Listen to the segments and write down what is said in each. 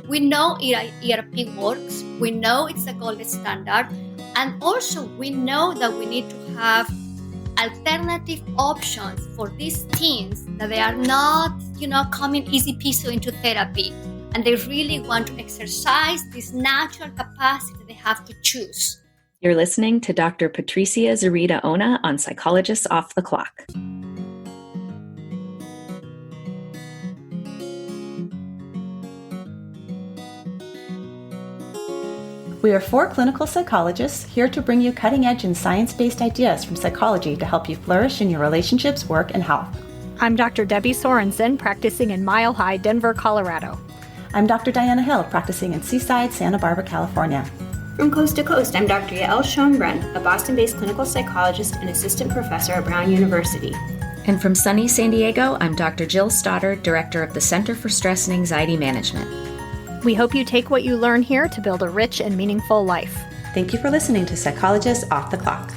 We know ERP works. We know it's the gold standard. And also we know that we need to have alternative options for these teens that they are not, coming easy peasy into therapy. And they really want to exercise this natural capacity they have to choose. You're listening to Dr. Patricia Zurita Ona on Psychologists Off the Clock. We are 4 clinical psychologists here to bring you cutting-edge and science-based ideas from psychology to help you flourish in your relationships, work, and health. I'm Dr. Debbie Sorensen, practicing in Mile High, Denver, Colorado. I'm Dr. Diana Hill, practicing in Seaside, Santa Barbara, California. From coast to coast, I'm Dr. Yael Schoenbrunn, a Boston-based clinical psychologist and assistant professor at Brown University. And from sunny San Diego, I'm Dr. Jill Stoddard, director of the Center for Stress and Anxiety Management. We hope you take what you learn here to build a rich and meaningful life. Thank you for listening to Psychologists Off the Clock.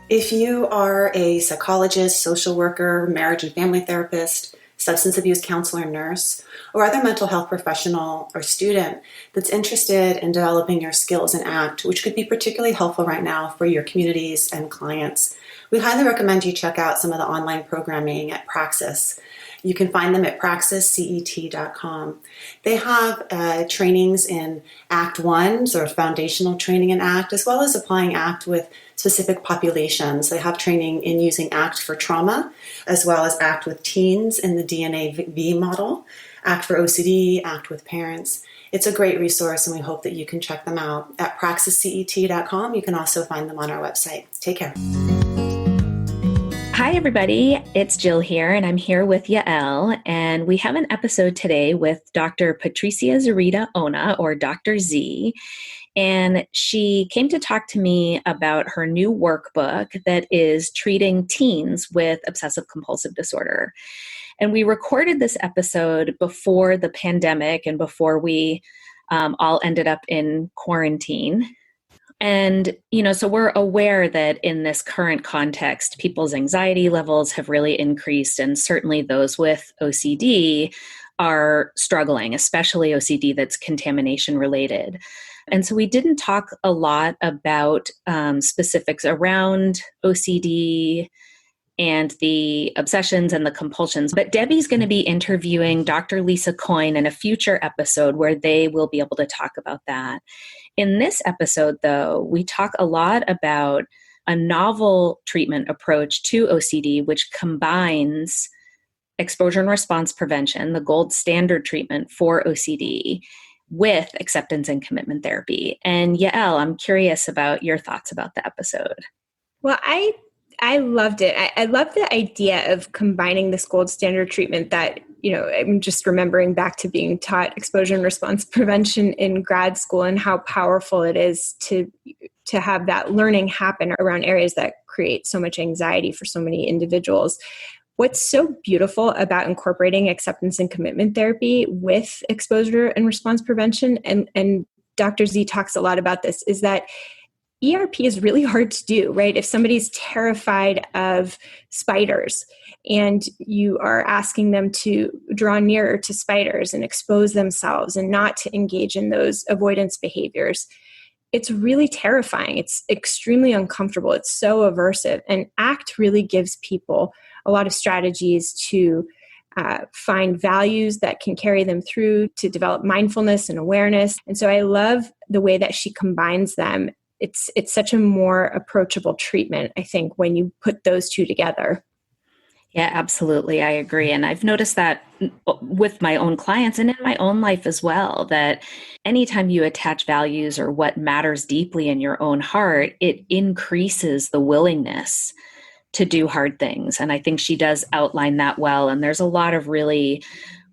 If you are a psychologist, social worker, marriage and family therapist, substance abuse counselor, nurse, or other mental health professional or student that's interested in developing your skills in ACT, which could be particularly helpful right now for your communities and clients, we highly recommend you check out some of the online programming at Praxis. You can find them at praxiscet.com. They have trainings in ACT 1, sort of foundational training in ACT, as well as applying ACT with specific populations. They have training in using ACT for trauma, as well as ACT with teens in the DNA-V model, ACT for OCD, ACT with parents. It's a great resource, and we hope that you can check them out at praxiscet.com. You can also find them on our website. Take care. Hi, everybody. It's Jill here, and I'm here with Yael, and we have an episode today with Dr. Patricia Zurita Ona, or Dr. Z, and she came to talk to me about her new workbook that is treating teens with obsessive-compulsive disorder. And we recorded this episode before the pandemic and before we all ended up in quarantine. And, so we're aware that in this current context, people's anxiety levels have really increased, and certainly those with OCD are struggling, especially OCD that's contamination related. And so we didn't talk a lot about specifics around OCD and the obsessions and the compulsions. But Debbie's going to be interviewing Dr. Lisa Coyne in a future episode where they will be able to talk about that. In this episode, though, we talk a lot about a novel treatment approach to OCD, which combines exposure and response prevention, the gold standard treatment for OCD, with acceptance and commitment therapy. And Yael, I'm curious about your thoughts about the episode. Well, I loved it. I love the idea of combining this gold standard treatment that, I'm just remembering back to being taught exposure and response prevention in grad school and how powerful it is to have that learning happen around areas that create so much anxiety for so many individuals. What's so beautiful about incorporating acceptance and commitment therapy with exposure and response prevention, and Dr. Z talks a lot about this, is that ERP is really hard to do, right? If somebody's terrified of spiders and you are asking them to draw nearer to spiders and expose themselves and not to engage in those avoidance behaviors, it's really terrifying. It's extremely uncomfortable. It's so aversive. And ACT really gives people a lot of strategies to find values that can carry them through, to develop mindfulness and awareness. And so I love the way that she combines them. It's such a more approachable treatment, I think, when you put those two together. Yeah, absolutely. I agree. And I've noticed that with my own clients and in my own life as well, that anytime you attach values or what matters deeply in your own heart, it increases the willingness to do hard things. And I think she does outline that well. And there's a lot of really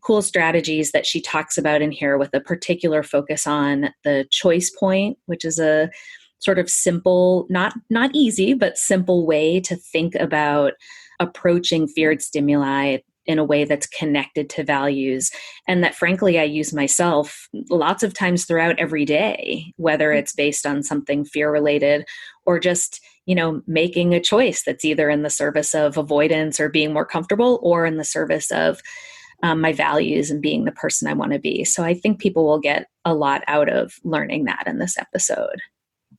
cool strategies that she talks about in here with a particular focus on the choice point, which is a sort of simple, not easy, but simple way to think about approaching feared stimuli in a way that's connected to values. And that frankly, I use myself lots of times throughout every day, whether it's based on something fear related or just, making a choice that's either in the service of avoidance or being more comfortable or in the service of my values and being the person I want to be. So I think people will get a lot out of learning that in this episode.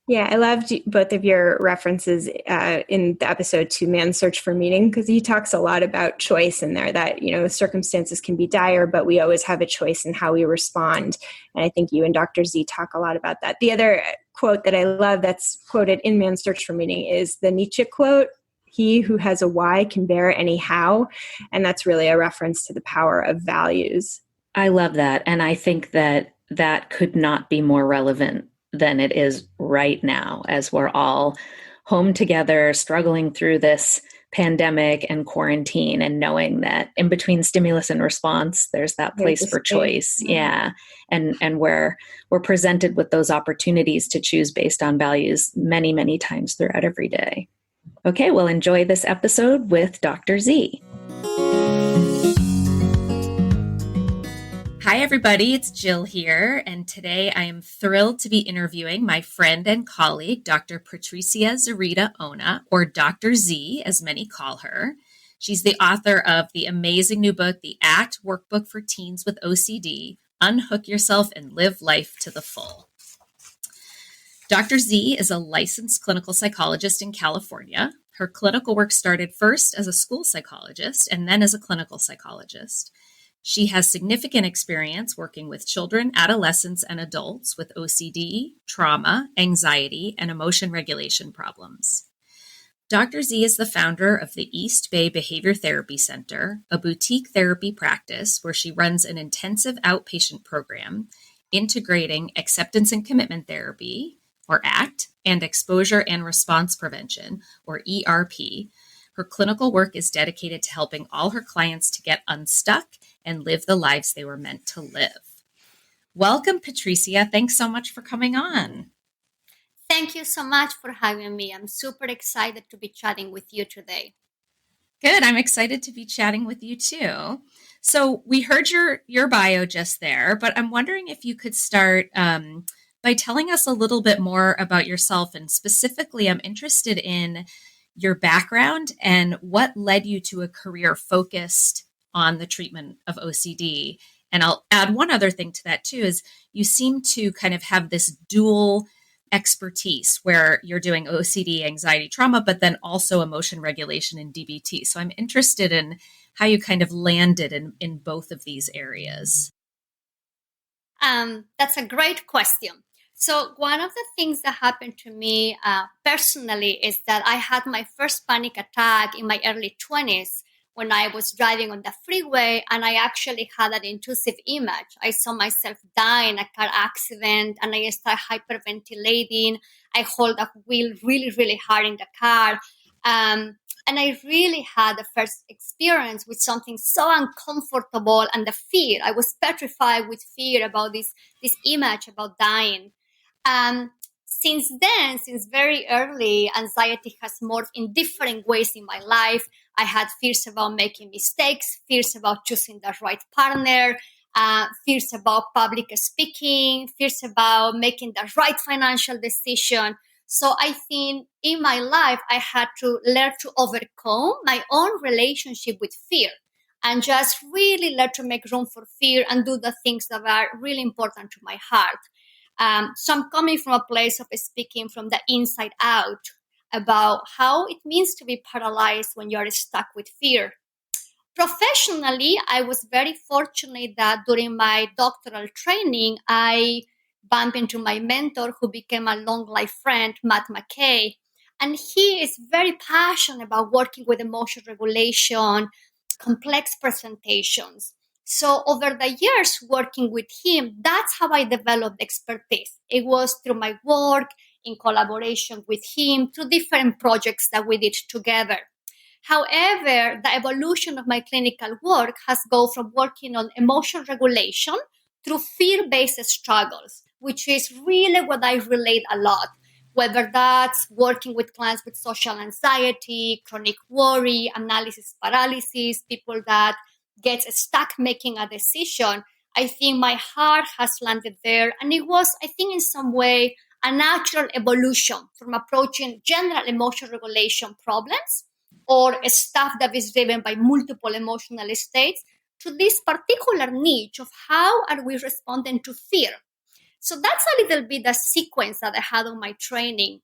Yeah, I loved both of your references in the episode to Man's Search for Meaning, because he talks a lot about choice in there, that, circumstances can be dire, but we always have a choice in how we respond. And I think you and Dr. Z talk a lot about that. The other quote that I love that's quoted in Man's Search for Meaning is the Nietzsche quote, "He who has a why can bear any how." And that's really a reference to the power of values. I love that. And I think that could not be more relevant than it is right now, as we're all home together, struggling through this pandemic and quarantine, and knowing that in between stimulus and response, there's that place for choice. Yeah. And we're presented with those opportunities to choose based on values many, many times throughout every day. Okay, well, enjoy this episode with Dr. Z. Hi, everybody. It's Jill here, and today I am thrilled to be interviewing my friend and colleague, Dr. Patricia Zurita Ona, or Dr. Z, as many call her. She's the author of the amazing new book, The ACT Workbook for Teens with OCD, Unhook Yourself and Live Life to the Full. Dr. Z is a licensed clinical psychologist in California. Her clinical work started first as a school psychologist and then as a clinical psychologist. She has significant experience working with children, adolescents, and adults with OCD, trauma, anxiety, and emotion regulation problems. Dr. Z is the founder of the East Bay Behavior Therapy Center, a boutique therapy practice where she runs an intensive outpatient program integrating acceptance and commitment therapy, or ACT, and exposure and response prevention, or ERP. Her clinical work is dedicated to helping all her clients to get unstuck and live the lives they were meant to live. Welcome, Patricia. Thanks so much for coming on. Thank you so much for having me. I'm super excited to be chatting with you today. Good. I'm excited to be chatting with you too. So we heard your bio just there, but I'm wondering if you could start by telling us a little bit more about yourself. And specifically, I'm interested in your background and what led you to a career focused on the treatment of OCD. And I'll add one other thing to that too, is you seem to kind of have this dual expertise where you're doing OCD, anxiety, trauma, but then also emotion regulation and DBT. So I'm interested in how you kind of landed in both of these areas. That's a great question. So one of the things that happened to me personally is that I had my first panic attack in my early 20s when I was driving on the freeway, and I actually had an intrusive image. I saw myself die in a car accident, and I started hyperventilating. I hold the wheel really, really hard in the car. And I really had the first experience with something so uncomfortable, and the fear. I was petrified with fear about this image about dying. Since then, since very early, anxiety has morphed in different ways in my life. I had fears about making mistakes, fears about choosing the right partner, fears about public speaking, fears about making the right financial decision. So I think in my life, I had to learn to overcome my own relationship with fear and just really learn to make room for fear and do the things that are really important to my heart. So I'm coming from a place of speaking from the inside out about how it means to be paralyzed when you're stuck with fear. Professionally, I was very fortunate that during my doctoral training, I bumped into my mentor who became a long life friend, Matt McKay. And he is very passionate about working with emotion regulation, complex presentations. So over the years working with him, that's how I developed expertise. It was through my work, in collaboration with him, through different projects that we did together. However, the evolution of my clinical work has gone from working on emotion regulation through fear-based struggles, which is really what I relate a lot, whether that's working with clients with social anxiety, chronic worry, analysis paralysis, people that get stuck making a decision. I think my heart has landed there. And it was, I think, in some way, a natural evolution from approaching general emotion regulation problems or stuff that is driven by multiple emotional states to this particular niche of how are we responding to fear. So that's a little bit the sequence that I had on my training.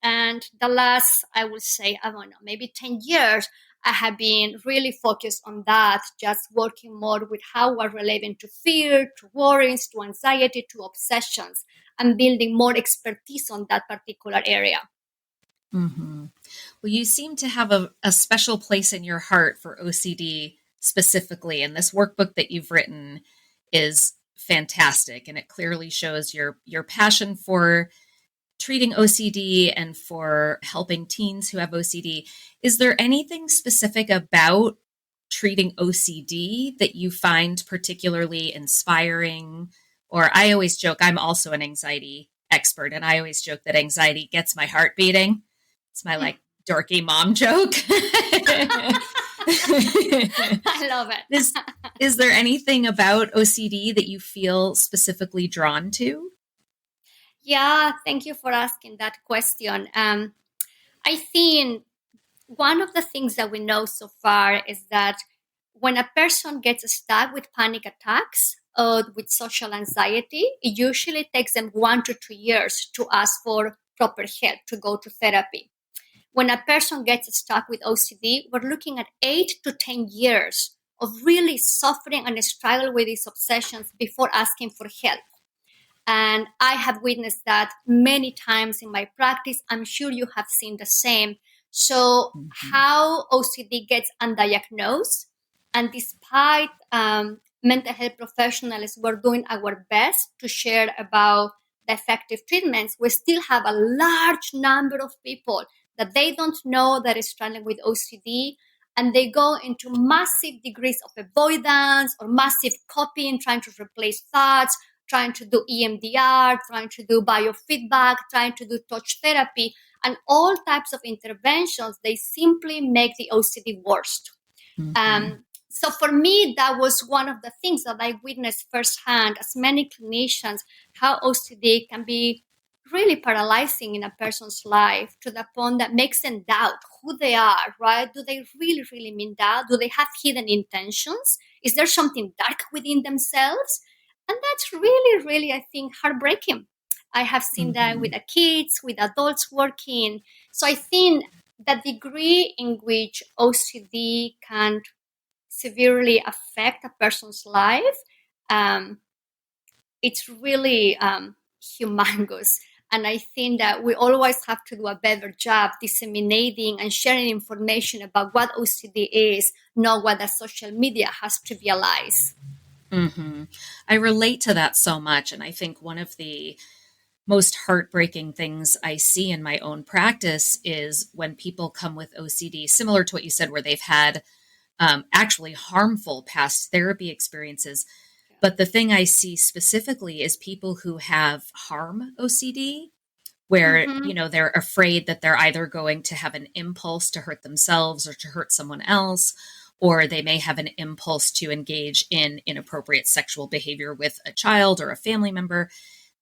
And the last, I would say, I don't know, maybe 10 years, I have been really focused on that, just working more with how we're relating to fear, to worries, to anxiety, to obsessions, and building more expertise on that particular area. Mm-hmm. Well, you seem to have a special place in your heart for OCD specifically, and this workbook that you've written is fantastic, and it clearly shows your passion for treating OCD and for helping teens who have OCD. Is there anything specific about treating OCD that you find particularly inspiring? Or I always joke, I'm also an anxiety expert, and I always joke that anxiety gets my heart beating. It's my like dorky mom joke. I love it. Is there anything about OCD that you feel specifically drawn to? Yeah, thank you for asking that question. I think one of the things that we know so far is that when a person gets stuck with panic attacks or with social anxiety, it usually takes them 1 to 2 years to ask for proper help, to go to therapy. When a person gets stuck with OCD, we're looking at 8 to 10 years of really suffering and struggle with these obsessions before asking for help. And I have witnessed that many times in my practice. I'm sure you have seen the same. So how OCD gets undiagnosed, and despite mental health professionals, we're doing our best to share about the effective treatments, we still have a large number of people that they don't know that is struggling with OCD, and they go into massive degrees of avoidance or massive copying, trying to replace thoughts, trying to do EMDR, trying to do biofeedback, trying to do touch therapy, and all types of interventions. They simply make the OCD worse. So for me, that was one of the things that I witnessed firsthand, as many clinicians, how OCD can be really paralyzing in a person's life to the point that makes them doubt who they are, right? Do they really, really mean that? Do they have hidden intentions? Is there something dark within themselves? And that's really, really, I think, heartbreaking. I have seen that with the kids, with adults working. So I think the degree in which OCD can severely affect a person's life, it's really humongous. And I think that we always have to do a better job disseminating and sharing information about what OCD is, not what the social media has trivialized. Mm-hmm. I relate to that so much. And I think one of the most heartbreaking things I see in my own practice is when people come with OCD, similar to what you said, where they've had actually harmful past therapy experiences. But the thing I see specifically is people who have harm OCD, where, they're afraid that they're either going to have an impulse to hurt themselves or to hurt someone else, or they may have an impulse to engage in inappropriate sexual behavior with a child or a family member,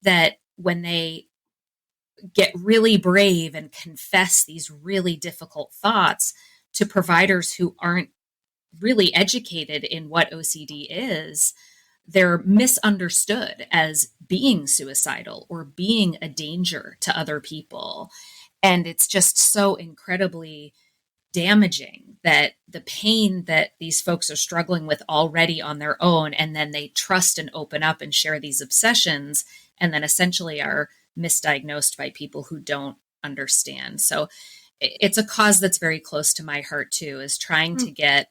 that when they get really brave and confess these really difficult thoughts to providers who aren't really educated in what OCD is, they're misunderstood as being suicidal or being a danger to other people. And it's just so incredibly damaging that the pain that these folks are struggling with already on their own, and then they trust and open up and share these obsessions, and then essentially are misdiagnosed by people who don't understand. So it's a cause that's very close to my heart too, is trying to get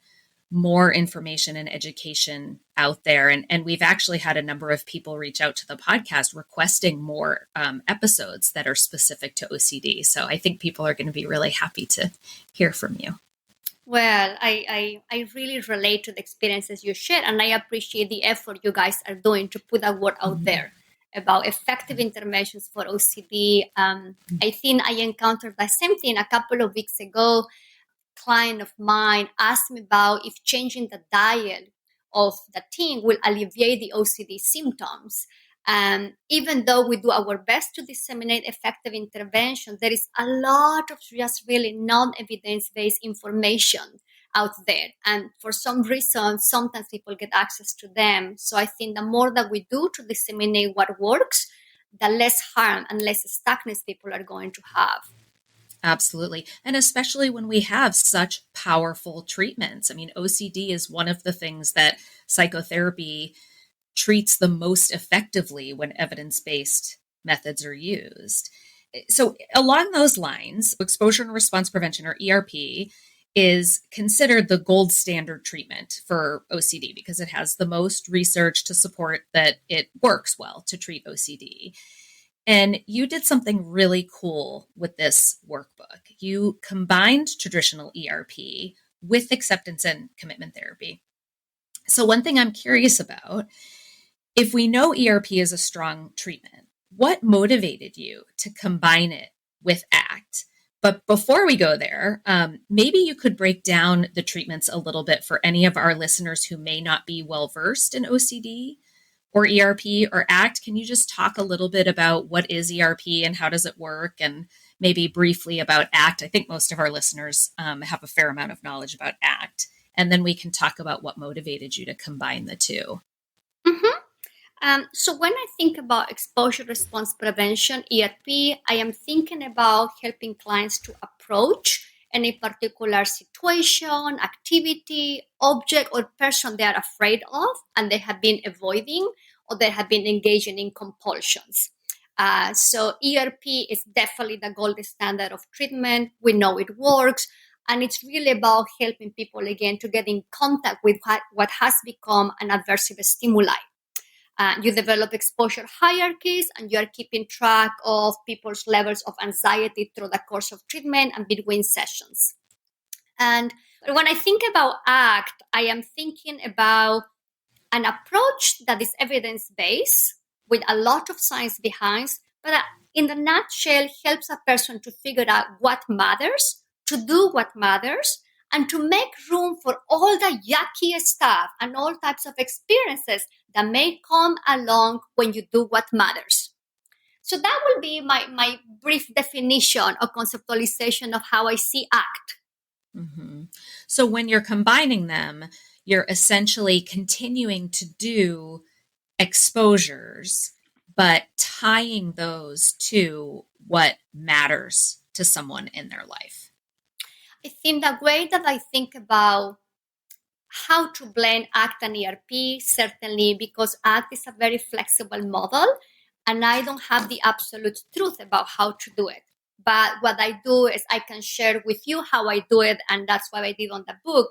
more information and education out there. And we've actually had a number of people reach out to the podcast requesting more episodes that are specific to OCD. So I think people are going to be really happy to hear from you. Well, I really relate to the experiences you shared, and I appreciate the effort you guys are doing to put that word out there about effective interventions for OCD. I think I encountered the same thing a couple of weeks ago. Client of mine asked me about if changing the diet of the teen will alleviate the OCD symptoms. And even though we do our best to disseminate effective intervention, there is a lot of just really non-evidence-based information out there. And for some reason, sometimes people get access to them. So I think the more that we do to disseminate what works, the less harm and less stuckness people are going to have. Absolutely. And especially when we have such powerful treatments. I mean, OCD is one of the things that psychotherapy treats the most effectively when evidence-based methods are used. So along those lines, exposure and response prevention, or ERP, is considered the gold standard treatment for OCD because it has the most research to support that it works well to treat OCD. And you did something really cool with this workbook. You combined traditional ERP with acceptance and commitment therapy. So one thing I'm curious about, if we know ERP is a strong treatment, what motivated you to combine it with ACT? But before we go there, maybe you could break down the treatments a little bit for any of our listeners who may not be well versed in OCD or ERP or ACT. Can you just talk a little bit about what is ERP and how does it work, and maybe briefly about ACT? I think most of our listeners have a fair amount of knowledge about ACT. And then we can talk about what motivated you to combine the two. So when I think about exposure response prevention, ERP, I am thinking about helping clients to approach any particular situation, activity, object, or person they are afraid of and they have been avoiding, or they have been engaging in compulsions. So ERP is definitely the gold standard of treatment. We know it works. And it's really about helping people, again, to get in contact with what has become an aversive stimuli. You develop exposure hierarchies, and you are keeping track of people's levels of anxiety through the course of treatment and between sessions. And when I think about ACT, I am thinking about an approach that is evidence-based with a lot of science behind, but in the nutshell, helps a person to figure out what matters, to do what matters, and to make room for all the yucky stuff and all types of experiences that may come along when you do what matters. So that will be my brief definition or conceptualization of how I see ACT. Mm-hmm. So when you're combining them, you're essentially continuing to do exposures, but tying those to what matters to someone in their life. I think the way that I think about how to blend ACT and ERP, certainly because ACT is a very flexible model, and I don't have the absolute truth about how to do it. But what I do is I can share with you how I do it, and that's what I did on the book.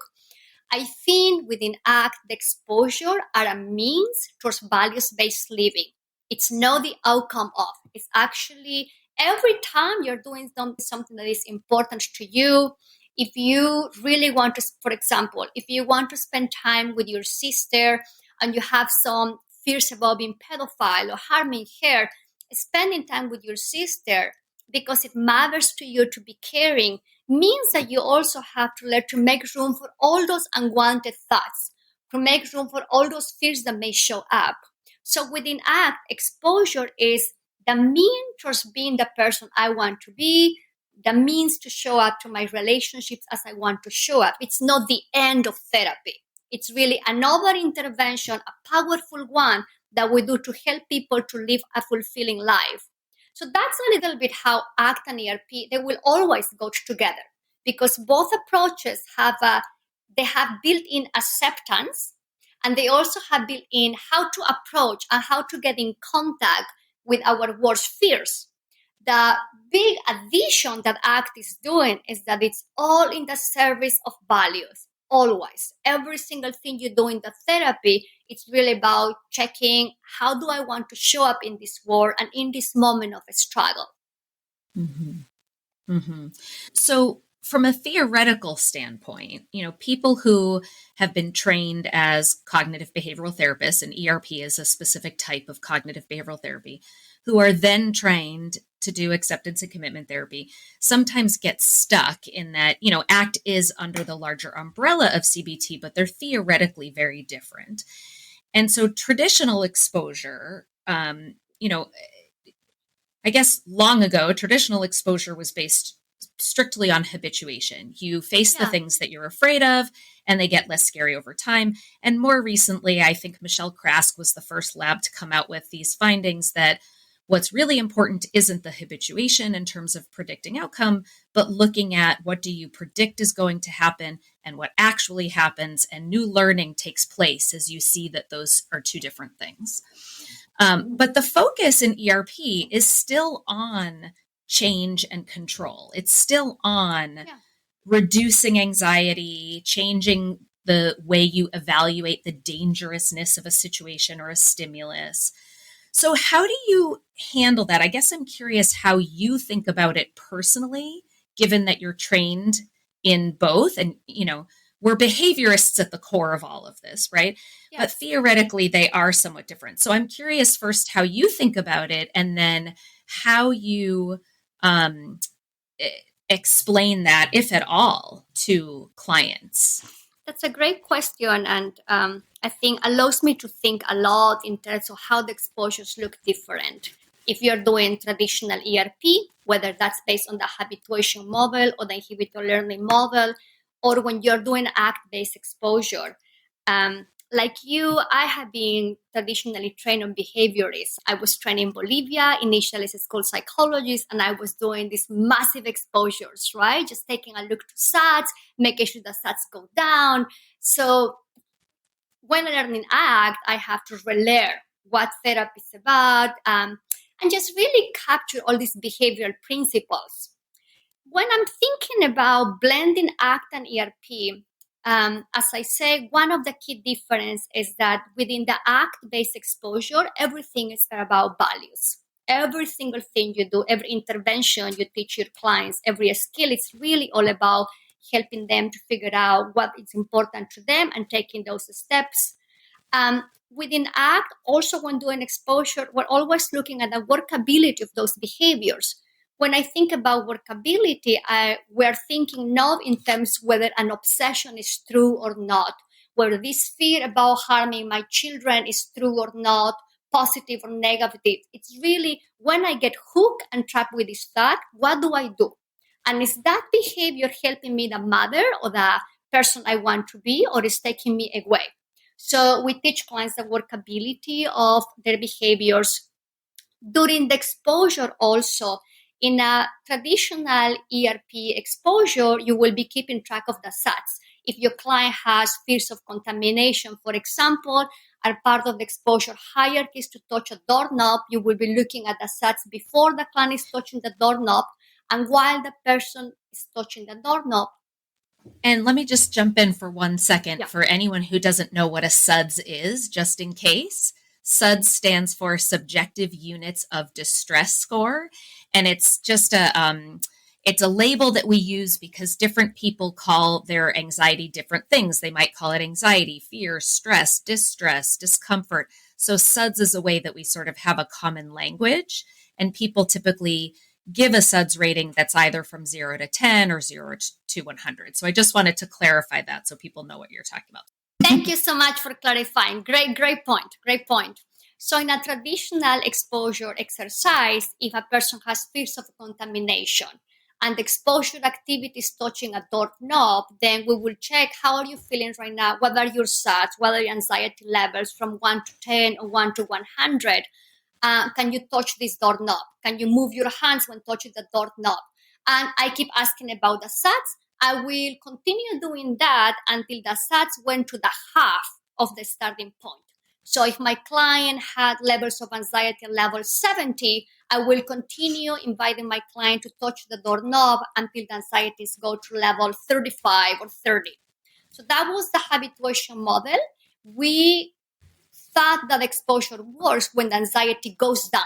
I think within ACT, the exposure are a means towards values-based living. It's not the outcome of. It's actually every time you're doing something that is important to you. If you really want to, for example, if you want to spend time with your sister and you have some fears about being pedophile or harming her, spending time with your sister because it matters to you to be caring means that you also have to learn to make room for all those unwanted thoughts, to make room for all those fears that may show up. So within ACT, exposure is the mean towards being the person I want to be, the means to show up to my relationships as I want to show up. It's not the end of therapy. It's really another intervention, a powerful one that we do to help people to live a fulfilling life. So that's a little bit how ACT and ERP, they will always go together because both approaches have built-in acceptance, and they also have built-in how to approach and how to get in contact with our worst fears. The big addition that ACT is doing is that it's all in the service of values, always. Every single thing you do in the therapy, it's really about checking how do I want to show up in this world and in this moment of a struggle. Mm-hmm. Mm-hmm. So from a theoretical standpoint, people who have been trained as cognitive behavioral therapists, and ERP is a specific type of cognitive behavioral therapy, who are then trained to do acceptance and commitment therapy, sometimes get stuck in that, ACT is under the larger umbrella of CBT, but they're theoretically very different. And so traditional exposure, I guess long ago, traditional exposure was based strictly on habituation. You face the things that you're afraid of, and they get less scary over time. And more recently, I think Michelle Krask was the first lab to come out with these findings that what's really important isn't the habituation in terms of predicting outcome, but looking at what do you predict is going to happen and what actually happens, and new learning takes place as you see that those are two different things. But the focus in ERP is still on change and control. It's still on reducing anxiety, changing the way you evaluate the dangerousness of a situation or a stimulus. So how do you handle that? I guess I'm curious how you think about it personally, given that you're trained in both. And, we're behaviorists at the core of all of this, right? Yes. But theoretically, they are somewhat different. So I'm curious first how you think about it, and then how you explain that, if at all, to clients. That's a great question, and I think allows me to think a lot in terms of how the exposures look different. If you're doing traditional ERP, whether that's based on the habituation model or the inhibitor learning model, or when you're doing ACT-based exposure. Like you, I have been traditionally trained on behaviorists. I was trained in Bolivia, initially as a school psychologist, and I was doing these massive exposures, right? Just taking a look to SATs, making sure the SATs go down. So when learning ACT, I have to relearn what therapy is about, and just really capture all these behavioral principles. When I'm thinking about blending ACT and ERP, as I say, one of the key differences is that within the ACT-based exposure, everything is about values. Every single thing you do, every intervention you teach your clients, every skill, it's really all about helping them to figure out what is important to them and taking those steps. Within ACT, also when doing exposure, we're always looking at the workability of those behaviors. When I think about workability, we're thinking not in terms whether an obsession is true or not, whether this fear about harming my children is true or not, positive or negative. It's really when I get hooked and trapped with this thought, what do I do? And is that behavior helping me, the mother or the person I want to be, or is taking me away? So we teach clients the workability of their behaviors. During the exposure also, in a traditional ERP exposure, you will be keeping track of the SATs. If your client has fears of contamination, for example, are part of the exposure hierarchies to touch a doorknob, you will be looking at the SATs before the client is touching the doorknob and while the person is touching the doorknob. And let me just jump in for 1 second for anyone who doesn't know what a SUDS is, just in case. SUDS stands for Subjective Units of Distress Score. And it's just it's a label that we use because different people call their anxiety different things. They might call it anxiety, fear, stress, distress, discomfort. So SUDS is a way that we sort of have a common language, and people typically give a SUDS rating that's either from 0 to 10 or 0 to 100. So I just wanted to clarify that so people know what you're talking about. Thank you so much for clarifying. Great point. So in a traditional exposure exercise, if a person has fears of contamination and the exposure activity is touching a doorknob, then we will check how are you feeling right now, what are your SATs, what are your anxiety levels from 1 to 10 or 1 to 100. Can you touch this doorknob? Can you move your hands when touching the doorknob? And I keep asking about the SATs. I will continue doing that until the SATs went to the half of the starting point. So if my client had levels of anxiety level 70, I will continue inviting my client to touch the doorknob until the anxieties go to level 35 or 30. So that was the habituation model. We thought that exposure works when the anxiety goes down.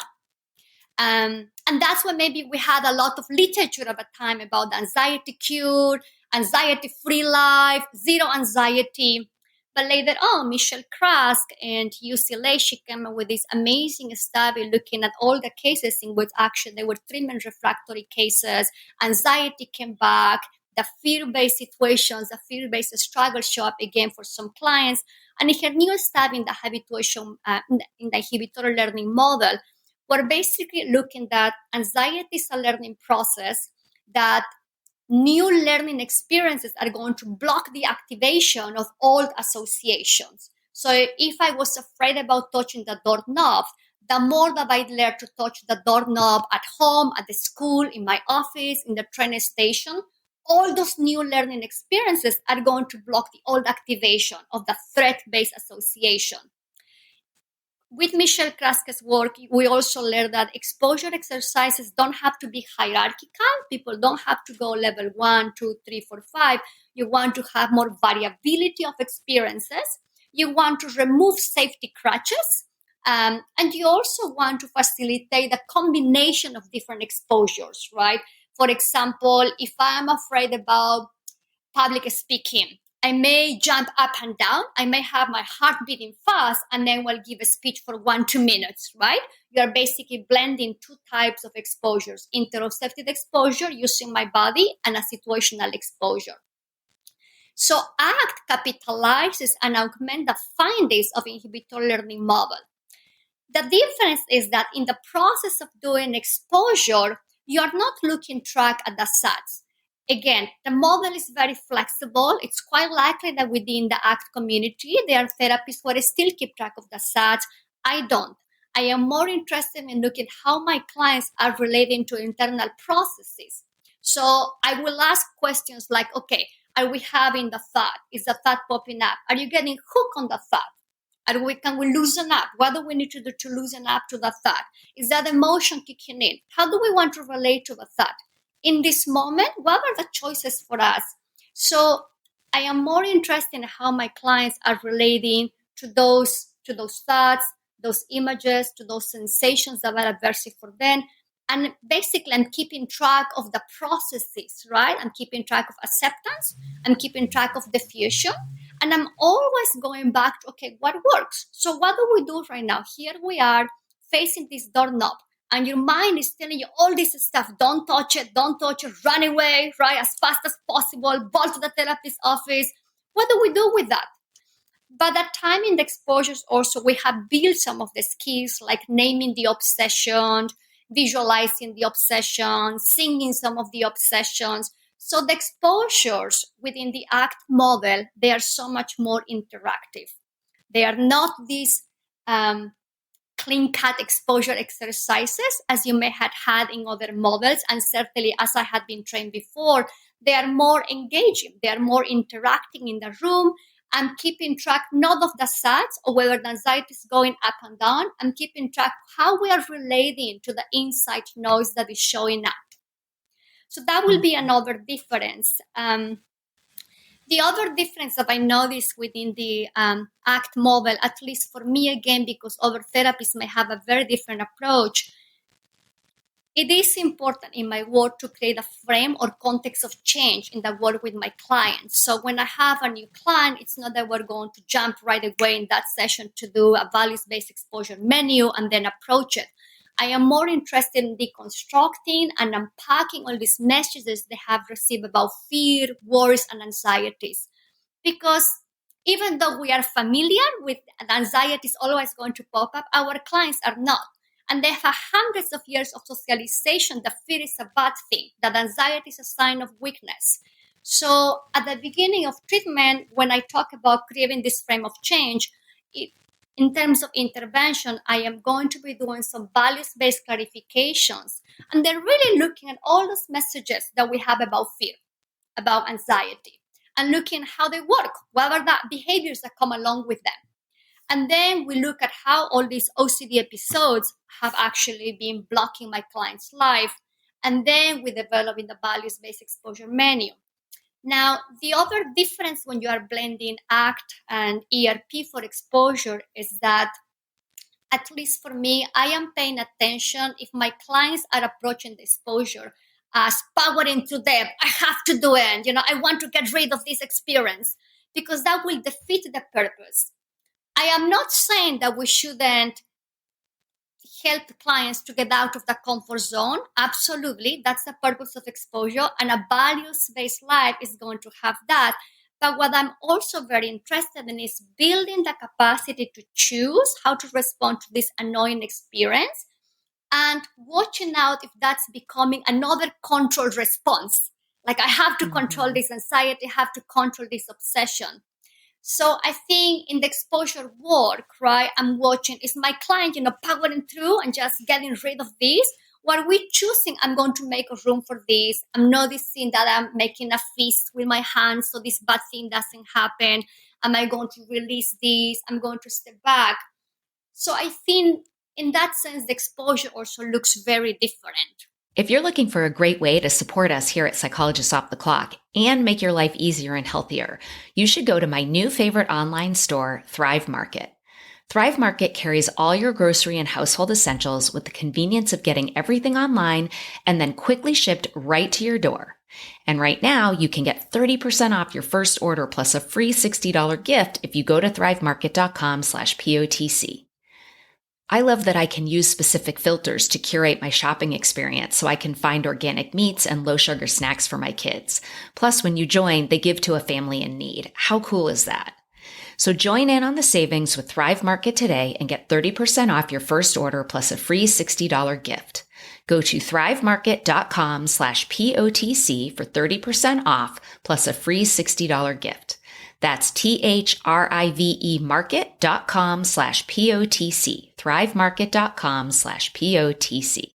And that's when maybe we had a lot of literature at the time about the anxiety cure, anxiety-free life, zero anxiety. But later on, Michelle Krask and UCLA, she came up with this amazing study looking at all the cases in which actually they were treatment refractory cases. Anxiety came back, the fear-based situations, the fear-based struggle show up again for some clients. And in her new study in the habituation, in the inhibitory learning model, we're basically looking at anxiety is a learning process that new learning experiences are going to block the activation of old associations. So if I was afraid about touching the doorknob, the more that I learn to touch the doorknob at home, at the school, in my office, in the train station, all those new learning experiences are going to block the old activation of the threat-based association. With Michelle Kraske's work, we also learned that exposure exercises don't have to be hierarchical. People don't have to go level 1, 2, 3, 4, 5. You want to have more variability of experiences. You want to remove safety crutches. And you also want to facilitate the combination of different exposures, right? For example, if I'm afraid about public speaking, I may jump up and down. I may have my heart beating fast, and then will give a speech for 1-2 minutes, right? You're basically blending two types of exposures, interoceptive exposure using my body and a situational exposure. So ACT capitalizes and augments the findings of inhibitory learning model. The difference is that in the process of doing exposure, you're not looking track at the SATs. Again, the model is very flexible. It's quite likely that within the ACT community, there are therapists who still keep track of the SATs. I don't. I am more interested in looking how my clients are relating to internal processes. So I will ask questions like, okay, are we having the thought? Is the thought popping up? Are you getting hooked on the thought? Can we loosen up? What do we need to do to loosen up to the thought? Is that emotion kicking in? How do we want to relate to the thought? In this moment, what are the choices for us? So I am more interested in how my clients are relating to those thoughts, those images, to those sensations that are aversive for them. And basically, I'm keeping track of the processes, right? I'm keeping track of acceptance. I'm keeping track of diffusion. And I'm always going back to, okay, what works? So what do we do right now? Here we are facing this doorknob. And your mind is telling you all this stuff. Don't touch it, run away, right? As fast as possible, bolt to the therapist's office. What do we do with that? By that time in the exposures also, we have built some of the skills like naming the obsession, visualizing the obsession, singing some of the obsessions. So the exposures within the ACT model, they are so much more interactive. They are not these clean cut exposure exercises as you may have had in other models, and certainly as I had been trained before. They are more engaging. They are more interacting in the room. I'm keeping track not of the SATs or whether the anxiety is going up and down. I'm keeping track how we are relating to the insight noise that is showing up. So that will be another difference. The other difference that I noticed within the ACT model, at least for me again, because other therapists may have a very different approach, it is important in my work to create a frame or context of change in the work with my clients. So when I have a new client, it's not that we're going to jump right away in that session to do a values-based exposure menu and then approach it. I am more interested in deconstructing and unpacking all these messages they have received about fear, worries, and anxieties. Because even though we are familiar with the anxiety is always going to pop up, our clients are not. And they have hundreds of years of socialization that fear is a bad thing, that anxiety is a sign of weakness. So at the beginning of treatment, when I talk about creating this frame of change, in terms of intervention, I am going to be doing some values-based clarifications. And they're really looking at all those messages that we have about fear, about anxiety, and looking how they work, what are the behaviors that come along with them. And then we look at how all these OCD episodes have actually been blocking my client's life. And then we develop in the values-based exposure menu. Now, the other difference when you are blending ACT and ERP for exposure is that, at least for me, I am paying attention if my clients are approaching the exposure as powering to them. I have to do it. I want to get rid of this experience, because that will defeat the purpose. I am not saying that we shouldn't help clients to get out of the comfort zone. Absolutely. That's the purpose of exposure. And a values-based life is going to have that. But what I'm also very interested in is building the capacity to choose how to respond to this annoying experience and watching out if that's becoming another controlled response. Like I have to control this anxiety, have to control this obsession. So I think in the exposure work, right, I'm watching, is my client, powering through and just getting rid of this? What are we choosing? I'm going to make a room for this. I'm noticing that I'm making a fist with my hands so this bad thing doesn't happen. Am I going to release this? I'm going to step back. So I think in that sense, the exposure also looks very different. If you're looking for a great way to support us here at Psychologists Off the Clock and make your life easier and healthier, you should go to my new favorite online store, Thrive Market. Thrive Market carries all your grocery and household essentials with the convenience of getting everything online and then quickly shipped right to your door. And right now, you can get 30% off your first order plus a free $60 gift if you go to thrivemarket.com/POTC. I love that I can use specific filters to curate my shopping experience so I can find organic meats and low sugar snacks for my kids. Plus, when you join, they give to a family in need. How cool is that? So join in on the savings with Thrive Market today and get 30% off your first order plus a free $60 gift. Go to thrivemarket.com/POTC for 30% off plus a free $60 gift. That's THRIVE market.com/POTC. thrivemarket.com/POTC.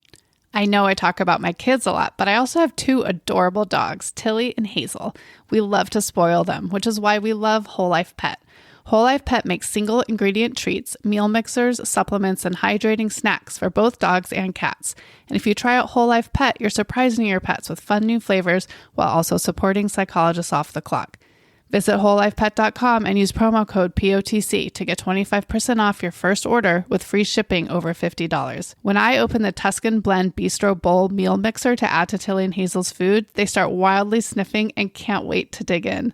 I know I talk about my kids a lot, but I also have two adorable dogs, Tilly and Hazel. We love to spoil them, which is why we love Whole Life Pet. Whole Life Pet makes single ingredient treats, meal mixers, supplements, and hydrating snacks for both dogs and cats. And if you try out Whole Life Pet, you're surprising your pets with fun new flavors while also supporting Psychologists Off the Clock. Visit wholelifepet.com and use promo code POTC to get 25% off your first order with free shipping over $50. When I open the Tuscan Blend Bistro Bowl meal mixer to add to Tilly and Hazel's food, they start wildly sniffing and can't wait to dig in.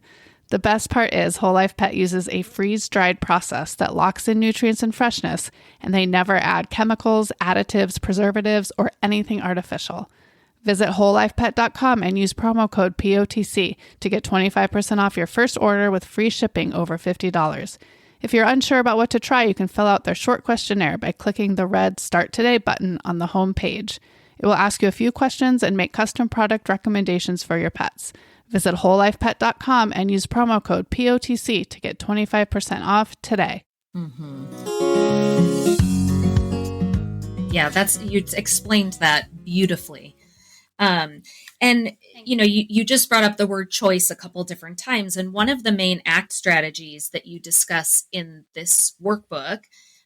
The best part is Whole Life Pet uses a freeze-dried process that locks in nutrients and freshness, and they never add chemicals, additives, preservatives, or anything artificial. Visit wholelifepet.com and use promo code POTC to get 25% off your first order with free shipping over $50. If you're unsure about what to try, you can fill out their short questionnaire by clicking the red Start Today button on the home page. It will ask you a few questions and make custom product recommendations for your pets. Visit wholelifepet.com and use promo code POTC to get 25% off today. Yeah, you explained that beautifully. And you just brought up the word choice a couple different times. And one of the main ACT strategies that you discuss in this workbook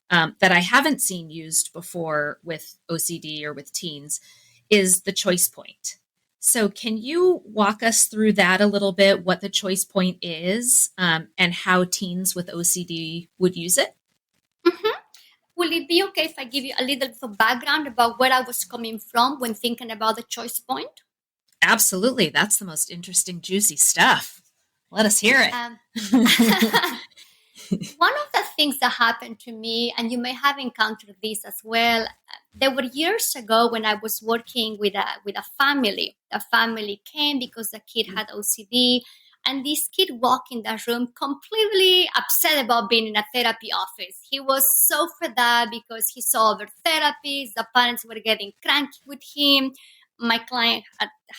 that I haven't seen used before with OCD or with teens is the choice point. So can you walk us through that a little bit, what the choice point is and how teens with OCD would use it? Will it be okay if I give you a little bit of background about where I was coming from when thinking about the choice point? Absolutely. That's the most interesting, juicy stuff. Let us hear it. One of the things that happened to me, and you may have encountered this as well, there were years ago when I was working with a family. The family came because the kid had OCD, and this kid walked in the room completely upset about being in a therapy office. He was so fed up because he saw other therapists. The parents were getting cranky with him. My client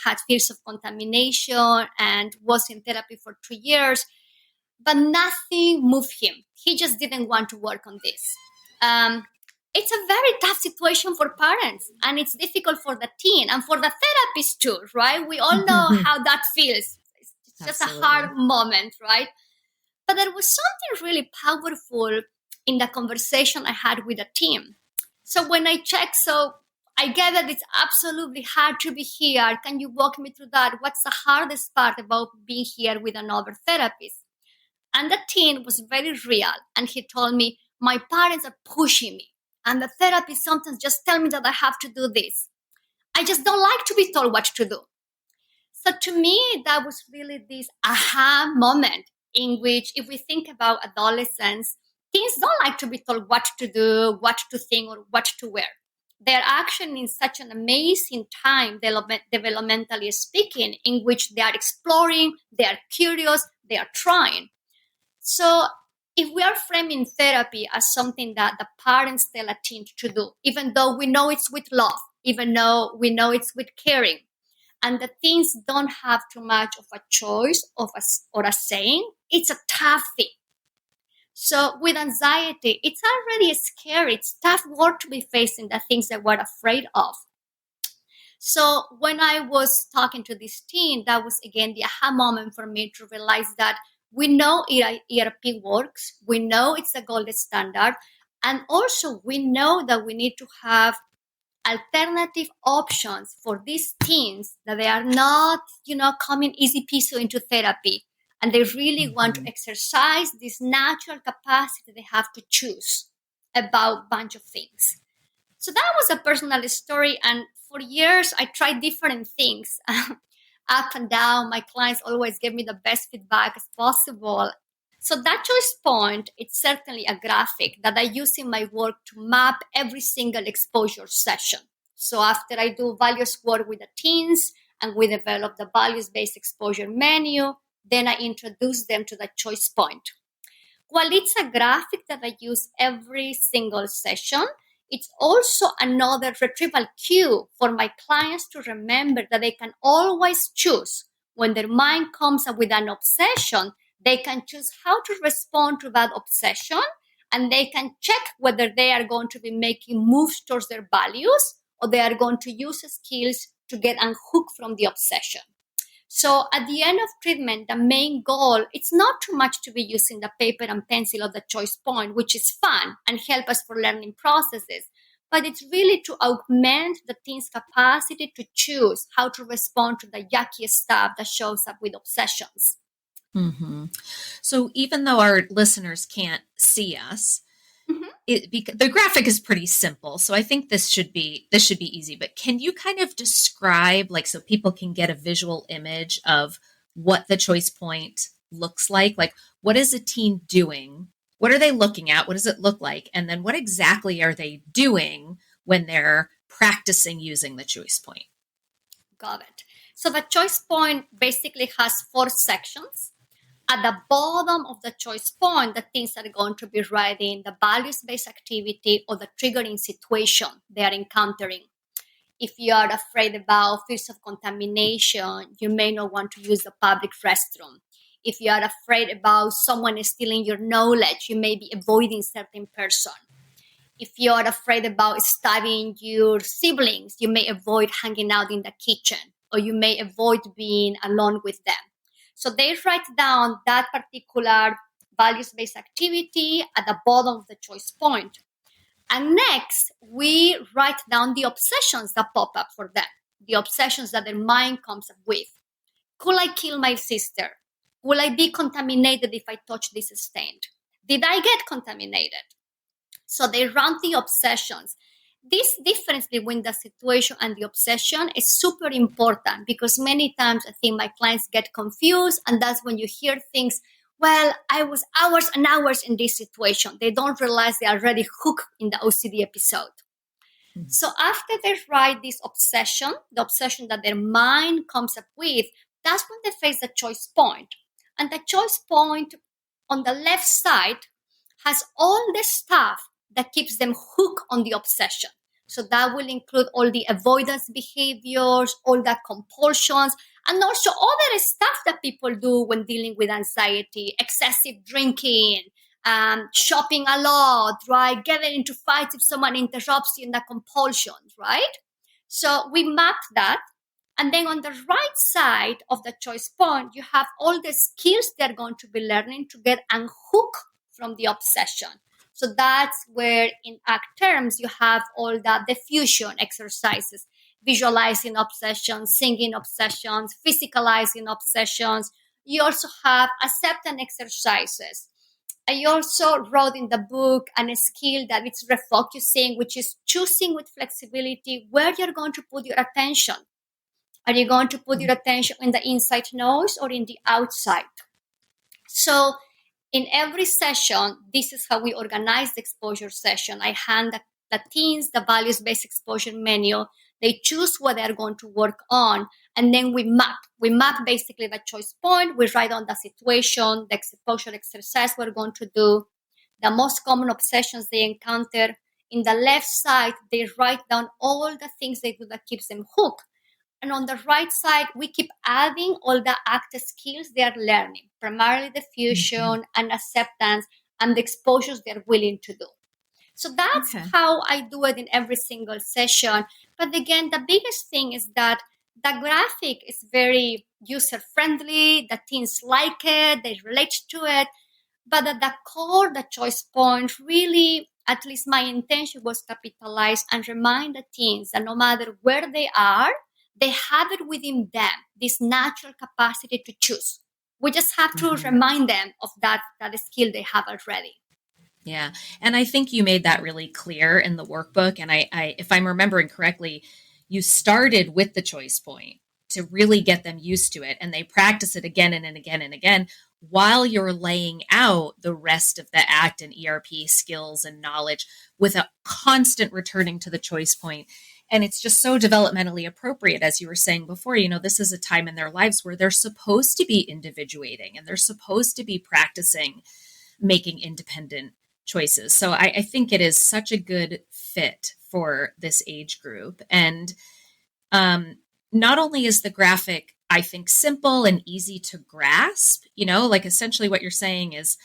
had fears of contamination and was in therapy for 3 years, but nothing moved him. He just didn't want to work on this. It's a very tough situation for parents, and it's difficult for the teen and for the therapist too, right? We all know how that feels. It's just a hard moment, right? But there was something really powerful in the conversation I had with the team. So when I checked, I get that it's absolutely hard to be here. Can you walk me through that? What's the hardest part about being here with another therapist? And the teen was very real. And he told me, my parents are pushing me. And the therapist sometimes just tell me that I have to do this. I just don't like to be told what to do. So to me, that was really this aha moment in which, if we think about adolescents, teens don't like to be told what to do, what to think, or what to wear. They're actually in such an amazing time, developmentally speaking, in which they are exploring, they are curious, they are trying. So if we are framing therapy as something that the parents tell a teen to do, even though we know it's with love, even though we know it's with caring, and the teens don't have too much of a choice or a saying, it's a tough thing. So with anxiety, it's already scary. It's tough work to be facing the things that we're afraid of. So when I was talking to this teen, that was again the aha moment for me to realize that we know ERP works. We know it's the gold standard. And also we know that we need to have alternative options for these teens, that they are not, coming easy peasy into therapy. And they really want to exercise this natural capacity they have to choose about a bunch of things. So that was a personal story. And for years, I tried different things up and down. My clients always gave me the best feedback as possible. So that choice point, it's certainly a graphic that I use in my work to map every single exposure session. So after I do values work with the teens and we develop the values-based exposure menu, then I introduce them to the choice point. While it's a graphic that I use every single session, it's also another retrieval cue for my clients to remember that they can always choose. When their mind comes up with an obsession, they can choose how to respond to that obsession, and they can check whether they are going to be making moves towards their values or they are going to use skills to get unhooked from the obsession. So at the end of treatment, the main goal, it's not too much to be using the paper and pencil or the choice point, which is fun and help us for learning processes. But it's really to augment the teen's capacity to choose how to respond to the yucky stuff that shows up with obsessions. Mm-hmm. So even though our listeners can't see us, the graphic is pretty simple. So I think this should be easy. But can you kind of describe, so people can get a visual image of what the choice point looks like? Like, what is a teen doing? What are they looking at? What does it look like? And then what exactly are they doing when they're practicing using the choice point? Got it. So the choice point basically has 4 sections. At the bottom of the choice point, the teens are going to be writing the values-based activity or the triggering situation they are encountering. If you are afraid about fears of contamination, you may not want to use the public restroom. If you are afraid about someone stealing your knowledge, you may be avoiding certain person. If you are afraid about stabbing your siblings, you may avoid hanging out in the kitchen, or you may avoid being alone with them. So they write down that particular values-based activity at the bottom of the choice point. And next, we write down the obsessions that pop up for them, the obsessions that their mind comes up with. Could I kill my sister? Will I be contaminated if I touch this stain? Did I get contaminated? So they run the obsessions. This difference between the situation and the obsession is super important, because many times I think my clients get confused, and that's when you hear things, well, I was hours and hours in this situation. They don't realize they are already hooked in the OCD episode. Mm-hmm. So after they write this obsession, the obsession that their mind comes up with, that's when they face the choice point. And the choice point on the left side has all the stuff that keeps them hooked on the obsession. So that will include all the avoidance behaviors, all the compulsions, and also other stuff that people do when dealing with anxiety, excessive drinking, shopping a lot, right? Getting into fights if someone interrupts you in the compulsions, right? So we map that. And then on the right side of the choice point, you have all the skills they're going to be learning to get unhooked from the obsession. So that's where in ACT terms, you have all the diffusion exercises, visualizing obsessions, singing obsessions, physicalizing obsessions. You also have acceptance exercises. I also wrote in the book a skill that it's refocusing, which is choosing with flexibility where you're going to put your attention. Are you going to put your attention in the inside nose or in the outside? So in every session, this is how we organize the exposure session. I hand the teens the values-based exposure menu. They choose what they're going to work on, and then we map. We map basically the choice point. We write on the situation, the exposure exercise we're going to do, the most common obsessions they encounter. In the left side, they write down all the things they do that keeps them hooked. And on the right side, we keep adding all the active skills they are learning, primarily the fusion and acceptance and the exposures they're willing to do. So that's how I do it in every single session. But again, the biggest thing is that the graphic is very user friendly. The teens like it, they relate to it. But at the core, the choice point really, at least my intention was capitalize and remind the teens that no matter where they are, they have it within them, this natural capacity to choose. We just have to remind them of that skill they have already. Yeah. And I think you made that really clear in the workbook. And I if I'm remembering correctly, you started with the choice point to really get them used to it. And they practice it again and again and again while you're laying out the rest of the ACT and ERP skills and knowledge with a constant returning to the choice point. And it's just so developmentally appropriate, as you were saying before. This is a time in their lives where they're supposed to be individuating and they're supposed to be practicing making independent choices. So I think it is such a good fit for this age group. And not only is the graphic, I think, simple and easy to grasp, like essentially what you're saying is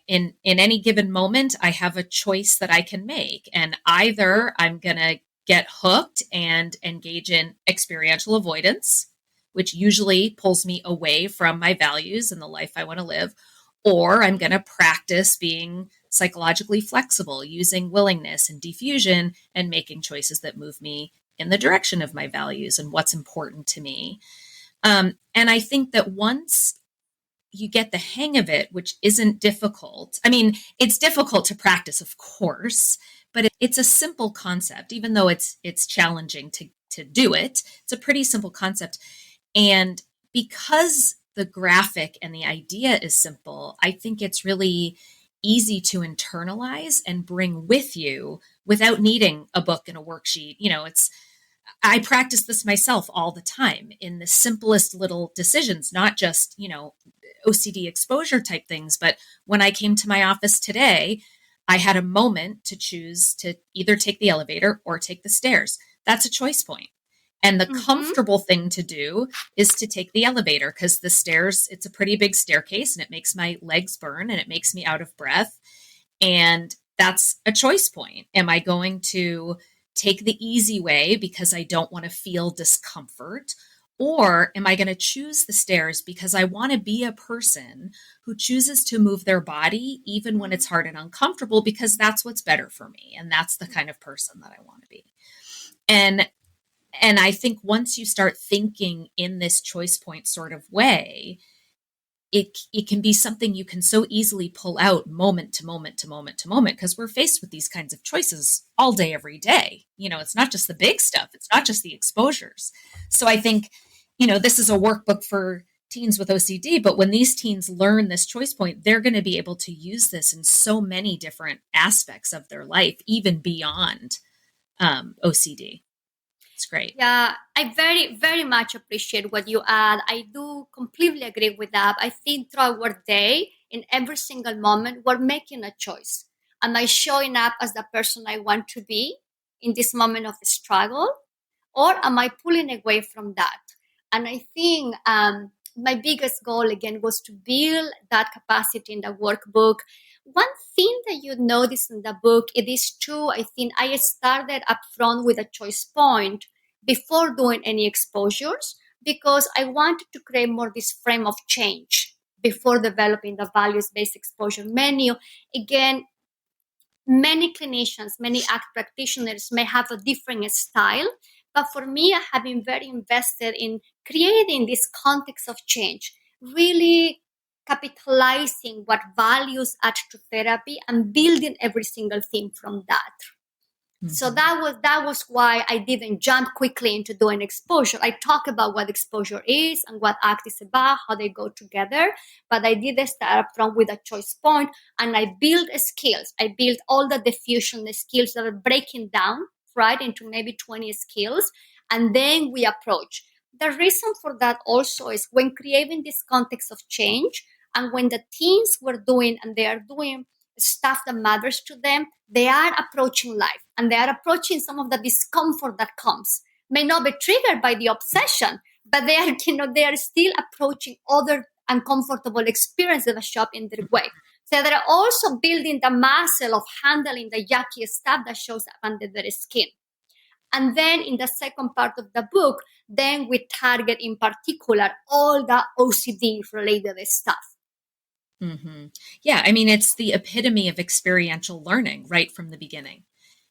in any given moment, I have a choice that I can make. And either I'm going to get hooked and engage in experiential avoidance, which usually pulls me away from my values and the life I want to live, or I'm going to practice being psychologically flexible, using willingness and diffusion and making choices that move me in the direction of my values and what's important to me. And I think that once you get the hang of it, which isn't difficult, I mean, it's difficult to practice, of course, but it's a simple concept, even though it's challenging to do it. It's a pretty simple concept. And because the graphic and the idea is simple, I think it's really easy to internalize and bring with you without needing a book and a worksheet. I practice this myself all the time in the simplest little decisions, not just, OCD exposure type things. But when I came to my office today, I had a moment to choose to either take the elevator or take the stairs. That's a choice point. And the comfortable thing to do is to take the elevator, because the stairs, it's a pretty big staircase and it makes my legs burn and it makes me out of breath. And that's a choice point. Am I going to take the easy way because I don't want to feel discomfort? Or am I going to choose the stairs because I want to be a person who chooses to move their body even when it's hard and uncomfortable, because that's what's better for me. And that's the kind of person that I want to be. And I think once you start thinking in this choice point sort of way, it can be something you can so easily pull out moment to moment to moment to moment, because we're faced with these kinds of choices all day, every day. It's not just the big stuff. It's not just the exposures. So I think, this is a workbook for teens with OCD, but when these teens learn this choice point, they're going to be able to use this in so many different aspects of their life, even beyond OCD. It's great. Yeah, I very, very much appreciate what you add. I do completely agree with that. I think throughout our day, in every single moment, we're making a choice. Am I showing up as the person I want to be in this moment of struggle? Or am I pulling away from that? And I think my biggest goal, again, was to build that capacity in the workbook. One thing that you notice in the book, it is true. I think I started up front with a choice point before doing any exposures, because I wanted to create more this frame of change before developing the values-based exposure menu. Again, many clinicians, many ACT practitioners may have a different style, but for me, I have been very invested in creating this context of change, really capitalizing what values add to therapy and building every single thing from that. So that was why I didn't jump quickly into doing exposure. I talk about what exposure is and what ACT is about, how they go together, but I did start up front with a choice point, and I built skills. I built all the diffusion, the skills that are breaking down, right, into maybe 20 skills, and then we approach. The reason for that also is when creating this context of change, and when the teens were doing, and they are doing stuff that matters to them, they are approaching life and they are approaching some of the discomfort that comes. may not be triggered by the obsession, but they are, they are still approaching other uncomfortable experiences that show up in their way. So they're also building the muscle of handling the yucky stuff that shows up under their skin. And then in the second part of the book, then we target in particular all the OCD related stuff. Mm-hmm. Yeah, I mean, it's the epitome of experiential learning right from the beginning.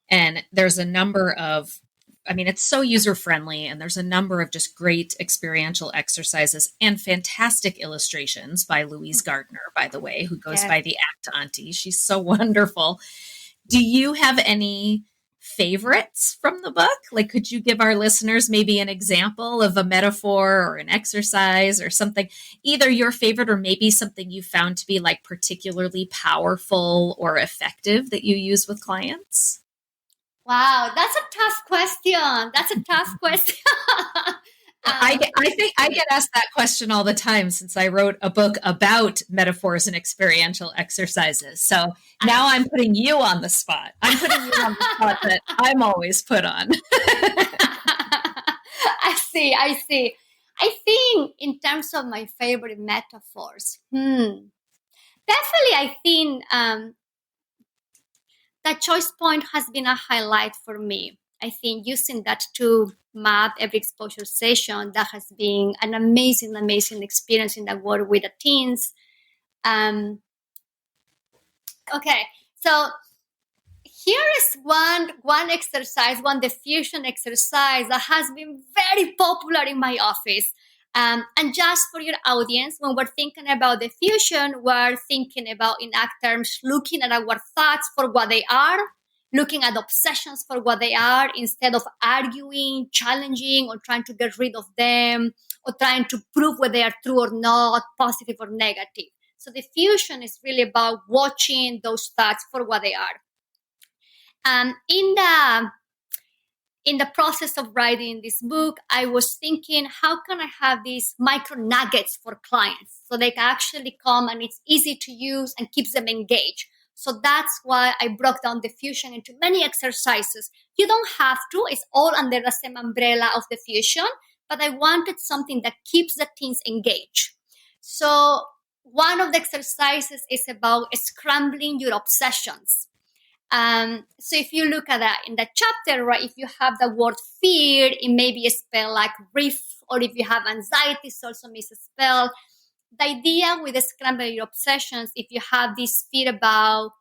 And there's a number of, I mean, it's so user-friendly, and there's a number of just great experiential exercises and fantastic illustrations by Louise Gardner, by the way, who goes by the Act Auntie. She's so wonderful. Do you have any favorites from the book? Like, could you give our listeners maybe an example of a metaphor or an exercise or something, either your favorite or maybe something you found to be like particularly powerful or effective that you use with clients? Wow, that's a tough question. I think I get asked that question all the time since I wrote a book about metaphors and experiential exercises. So now I'm putting you on the spot. I'm putting you on the spot that I'm always put on. I see. I think in terms of my favorite metaphors, definitely I think that choice point has been a highlight for me. I think using that to map every exposure session, that has been an amazing experience in the work with the teens. Okay, so here is one exercise, one diffusion exercise that has been very popular in my office. And just for your audience, when we're thinking about diffusion, we're thinking about, in ACT terms, looking at our thoughts for what they are, looking at obsessions for what they are, instead of arguing, challenging, or trying to get rid of them, or trying to prove whether they are true or not, positive or negative. So diffusion is really about watching those thoughts for what they are. In the process of writing this book, I was thinking, how can I have these micro nuggets for clients so they can actually come and it's easy to use and keeps them engaged? So that's why I broke down diffusion into many exercises. You don't have to, it's all under the same umbrella of diffusion, but I wanted something that keeps the teens engaged. So one of the exercises is about scrambling your obsessions. So if you look at that in the chapter, right, if you have the word fear, it may be spelled like riff, or if you have anxiety, it's also misspelled. The idea with the scrambling your obsessions, if you have this fear about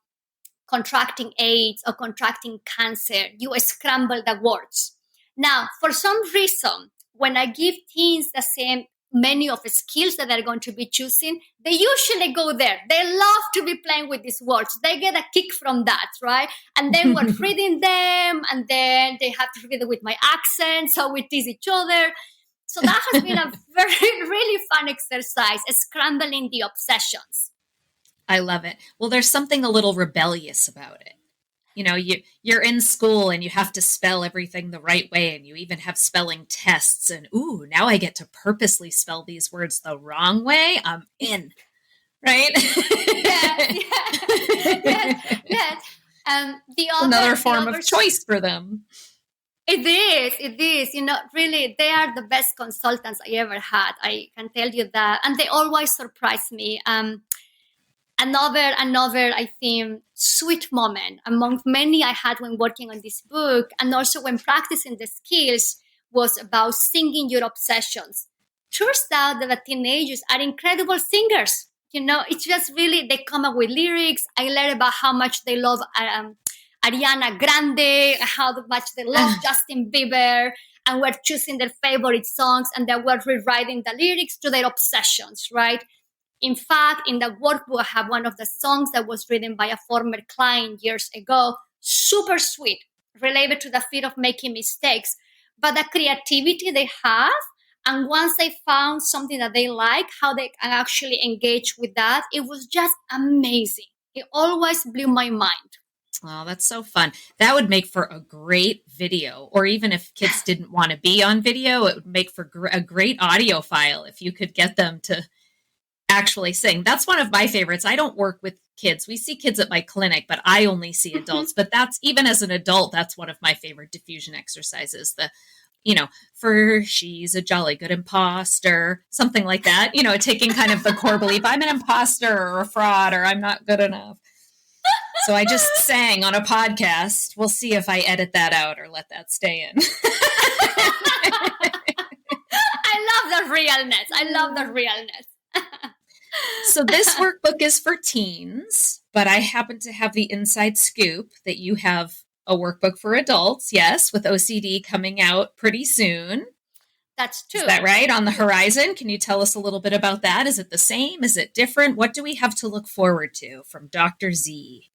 contracting AIDS or contracting cancer, you scramble the words. Now, for some reason, when I give teens the same menu of skills that they're going to be choosing, they usually go there. They love to be playing with these words. They get a kick from that, right? And then we're reading them, and then they have to read it with my accent, so we tease each other. So that has been a really fun exercise, scrambling the obsessions. I love it. Well, there's something a little rebellious about it. You know, you're in school and you have to spell everything the right way, and you even have spelling tests, and ooh, now I get to purposely spell these words the wrong way. I'm in, right? Yes. Another form of choice for them. It is. You know, really, they are the best consultants I ever had. I can tell you that. And they always surprise me. Another, I think, sweet moment among many I had when working on this book, and also when practicing the skills, was about singing your obsessions. Turns out that the teenagers are incredible singers. You know, it's just really, they come up with lyrics. I learned about how much they love Ariana Grande, how much they love Justin Bieber, and we're choosing their favorite songs, and then we're rewriting the lyrics to their obsessions, right? In fact, in the workbook, I have one of the songs that was written by a former client years ago, super sweet, related to the fear of making mistakes, but the creativity they have, and once they found something that they like, how they can actually engage with that, it was just amazing. It always blew my mind. Oh, that's so fun. That would make for a great video, or even if kids didn't want to be on video, it would make for a great audio file if you could get them to actually sing. That's one of my favorites. I don't work with kids. We see kids at my clinic, but I only see adults. But that's, even as an adult, that's one of my favorite diffusion exercises, the for she's a jolly good imposter, something like that, taking kind of the core belief, I'm an imposter or a fraud or I'm not good enough. So I just sang on a podcast. We'll see if I edit that out or let that stay in. I love the realness. So this workbook is for teens, but I happen to have the inside scoop that you have a workbook for adults, yes, with OCD coming out pretty soon. That's true. Is that right? On the horizon? Can you tell us a little bit about that? Is it the same? Is it different? What do we have to look forward to from Dr. Z?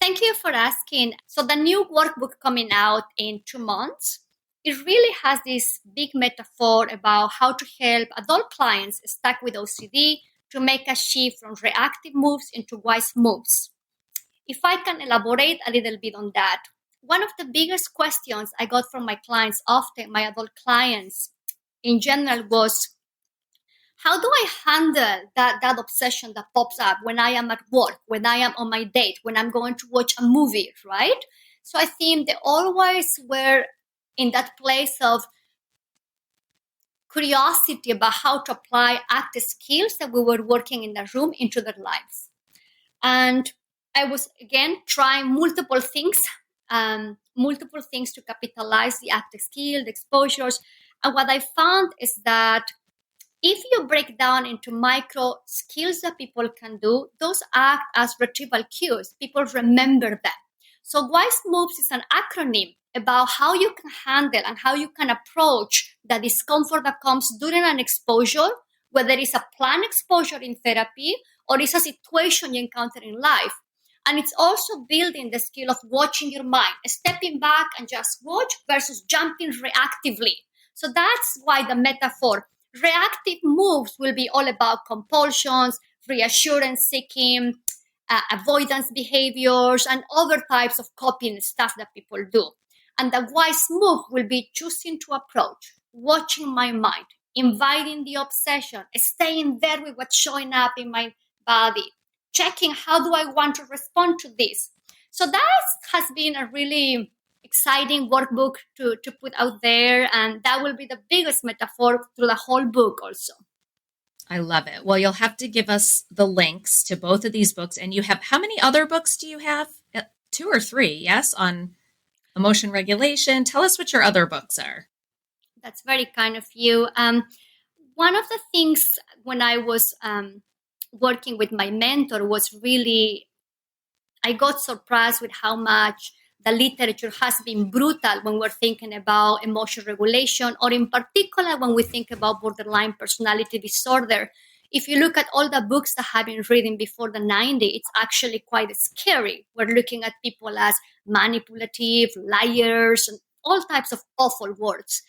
Thank you for asking. So the new workbook coming out in 2 months, it really has this big metaphor about how to help adult clients stuck with OCD to make a shift from reactive moves into wise moves. If I can elaborate a little bit on that, one of the biggest questions I got from my clients, often my adult clients in general, was, how do I handle that obsession that pops up when I am at work, when I am on my date, when I'm going to watch a movie, right? So I think they always were in that place of curiosity about how to apply active skills that we were working in the room into their lives. And I was, again, trying multiple things to capitalize the active skill, the exposures. And what I found is that if you break down into micro skills that people can do, those act as retrieval cues. People remember them. So WISE Moves is an acronym about how you can handle and how you can approach the discomfort that comes during an exposure, whether it's a planned exposure in therapy or it's a situation you encounter in life. And it's also building the skill of watching your mind, stepping back and just watch versus jumping reactively. So that's why the metaphor. Reactive moves will be all about compulsions, reassurance seeking, avoidance behaviors, and other types of coping stuff that people do. And the wise move will be choosing to approach, watching my mind, inviting the obsession, staying there with what's showing up in my body, checking how do I want to respond to this. So that has been a really exciting workbook to put out there, and that will be the biggest metaphor through the whole book also. I love it. Well, you'll have to give us the links to both of these books. And you have, how many other books do you have? 2 or 3, yes, on emotion regulation. Tell us what your other books are. That's very kind of you. One of the things when I was working with my mentor was really, I got surprised with how much the literature has been brutal when we're thinking about emotion regulation, or in particular when we think about borderline personality disorder. If you look at all the books that have been written before the 90s, it's actually quite scary. We're looking at people as manipulative, liars, and all types of awful words.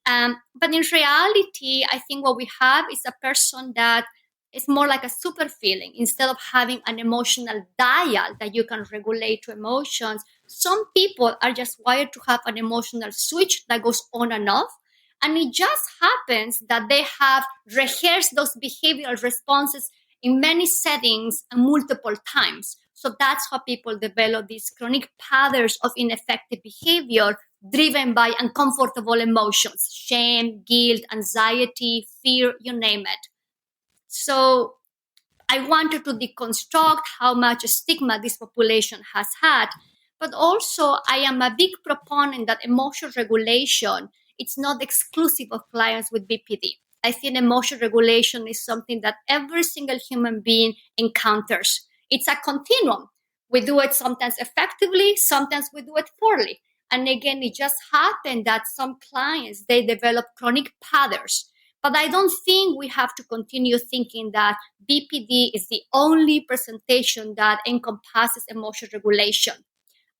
But in reality, I think what we have is a person that is more like a super feeling. Instead of having an emotional dial that you can regulate to emotions, some people are just wired to have an emotional switch that goes on and off. And it just happens that they have rehearsed those behavioral responses in many settings and multiple times. So that's how people develop these chronic patterns of ineffective behavior driven by uncomfortable emotions, shame, guilt, anxiety, fear, you name it. So I wanted to deconstruct how much stigma this population has had, but also I am a big proponent that emotion regulation, it's not exclusive of clients with BPD. I think emotion regulation is something that every single human being encounters. It's a continuum. We do it sometimes effectively, sometimes we do it poorly. And again, it just happened that some clients, they develop chronic patterns. But I don't think we have to continue thinking that BPD is the only presentation that encompasses emotion regulation.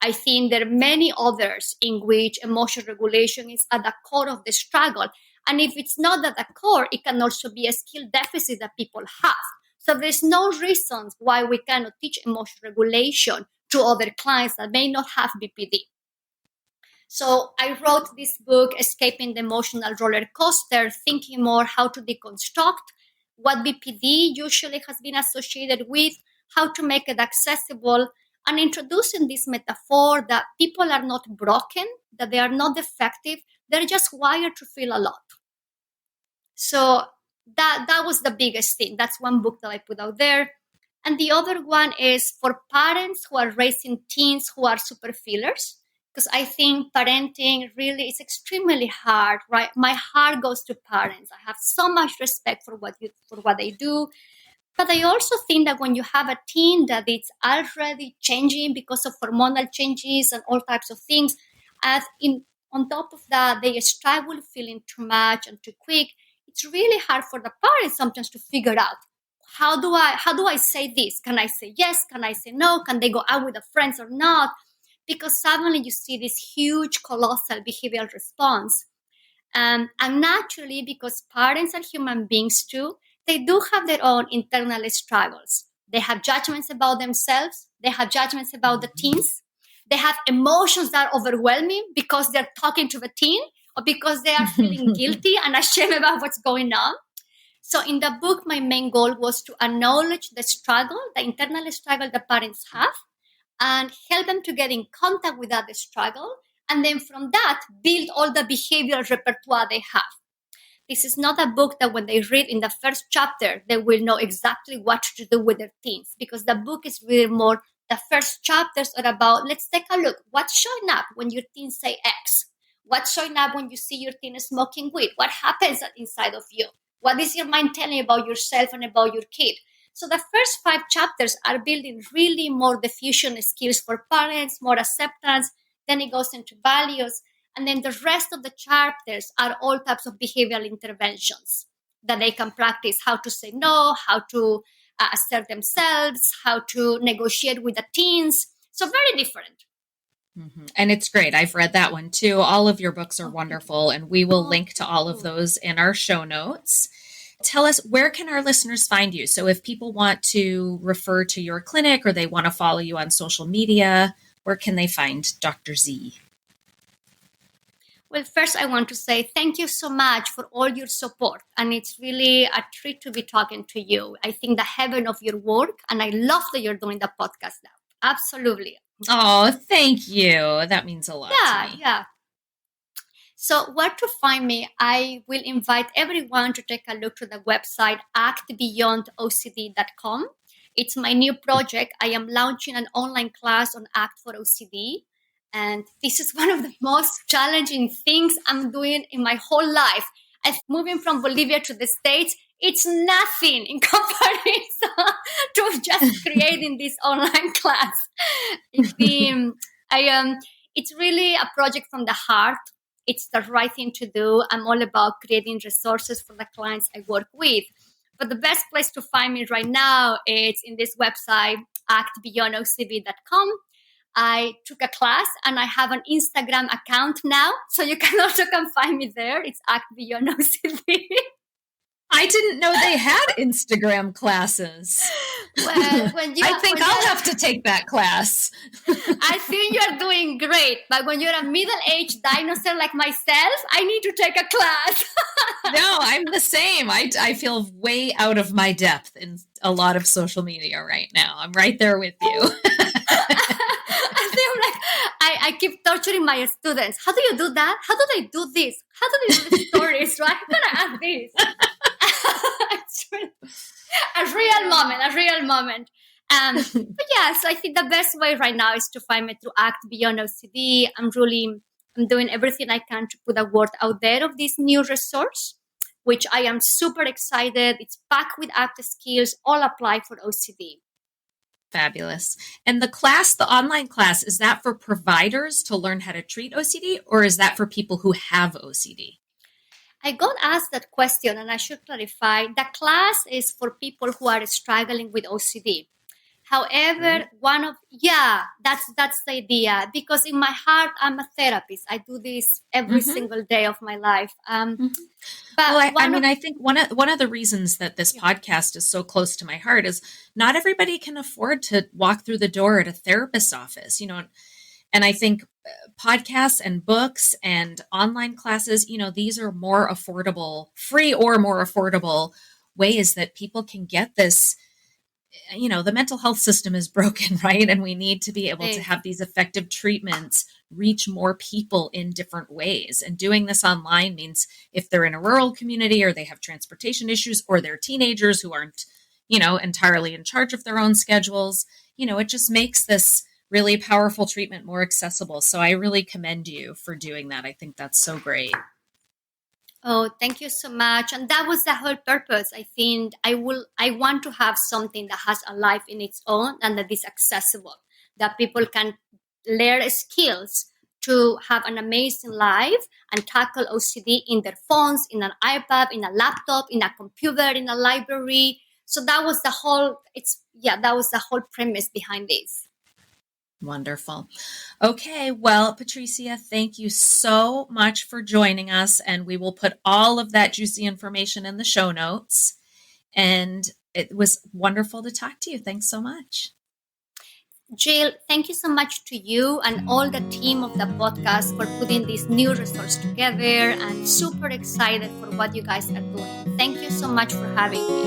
I think there are many others in which emotion regulation is at the core of the struggle. And if it's not at the core, it can also be a skill deficit that people have. So there's no reason why we cannot teach emotion regulation to other clients that may not have BPD. So I wrote this book, Escaping the Emotional Roller Coaster, thinking more how to deconstruct what BPD usually has been associated with, how to make it accessible, and introducing this metaphor that people are not broken, that they are not defective, they're just wired to feel a lot. So that was the biggest thing. That's one book that I put out there. And the other one is for parents who are raising teens who are super feelers, because I think parenting really is extremely hard, right? My heart goes to parents. I have so much respect for what they do. But I also think that when you have a teen that it's already changing because of hormonal changes and all types of things, on top of that, they struggle feeling too much and too quick. It's really hard for the parents sometimes to figure out how do I say this? Can I say yes? Can I say no? Can they go out with their friends or not? Because suddenly you see this huge, colossal behavioral response. And naturally, because parents are human beings too, they do have their own internal struggles. They have judgments about themselves. They have judgments about the teens. They have emotions that are overwhelming because they're talking to the teen or because they are feeling guilty and ashamed about what's going on. So in the book, my main goal was to acknowledge the struggle, the internal struggle the parents have, and help them to get in contact with that struggle. And then from that, build all the behavioral repertoire they have. This is not a book that when they read in the first chapter, they will know exactly what to do with their teens, because the book is really more, the first chapters are about, let's take a look. What's showing up when your teens say X? What's showing up when you see your teen smoking weed? What happens inside of you? What is your mind telling you about yourself and about your kid? So the first 5 chapters are building really more diffusion skills for parents, more acceptance. Then it goes into values. And then the rest of the chapters are all types of behavioral interventions that they can practice, how to say no, how to assert themselves, how to negotiate with the teens. So very different. Mm-hmm. And it's great. I've read that one too. All of your books are wonderful, and we will link to all of those in our show notes. Tell us, where can our listeners find you? So if people want to refer to your clinic or they want to follow you on social media, where can they find Dr. Z? Well, first, I want to say thank you so much for all your support. And it's really a treat to be talking to you. I think the heaven of your work, and I love that you're doing the podcast now. Absolutely. Oh, thank you. That means a lot to me. Yeah. So where to find me? I will invite everyone to take a look to the website actbeyondocd.com. It's my new project. I am launching an online class on ACT for OCD. And this is one of the most challenging things I'm doing in my whole life. Moving from Bolivia to the States, it's nothing in comparison to just creating this online class. It's really a project from the heart. It's the right thing to do. I'm all about creating resources for the clients I work with. But the best place to find me right now is in this website, actbeyondocd.com. I took a class and I have an Instagram account now. So you can also come find me there. It's actbeyondocd. I didn't know they had Instagram classes. Well, I think I'll have to take that class. I think you're doing great. But when you're a middle-aged dinosaur like myself, I need to take a class. No, I'm the same. I feel way out of my depth in a lot of social media right now. I'm right there with you. I keep torturing my students. How do you do that? How do they do this? How do they do the stories, right? How can I add this? It's really a real moment. But yeah, so I think the best way right now is to find me through Act Beyond OCD. I'm doing everything I can to put a word out there of this new resource, which I am super excited. It's packed with ACT skills, all apply for OCD. Fabulous. And the online class, is that for providers to learn how to treat OCD, or is that for people who have OCD? I got asked that question, and I should clarify. The class is for people who are struggling with OCD. However, that's the idea. Because in my heart, I'm a therapist. I do this every single day of my life. But I think one of the reasons that this podcast is so close to my heart is not everybody can afford to walk through the door at a therapist's office, and I think podcasts and books and online classes, these are more affordable, free or more affordable ways that people can get this the mental health system is broken, right? And we need to be able to have these effective treatments reach more people in different ways. And doing this online means if they're in a rural community or they have transportation issues or they're teenagers who aren't, entirely in charge of their own schedules, it just makes this really powerful treatment more accessible. So I really commend you for doing that. I think that's so great. Oh, thank you so much. And that was the whole purpose. I think I want to have something that has a life in its own and that is accessible, that people can learn skills to have an amazing life and tackle OCD in their phones, in an iPad, in a laptop, in a computer, in a library. So that was the whole premise behind this. Wonderful. Okay, well, Patricia, thank you so much for joining us, and we will put all of that juicy information in the show notes. And it was wonderful to talk to you. Thanks so much. Jill, thank you so much to you and all the team of the podcast for putting this new resource together, and super excited for what you guys are doing. Thank you so much for having me.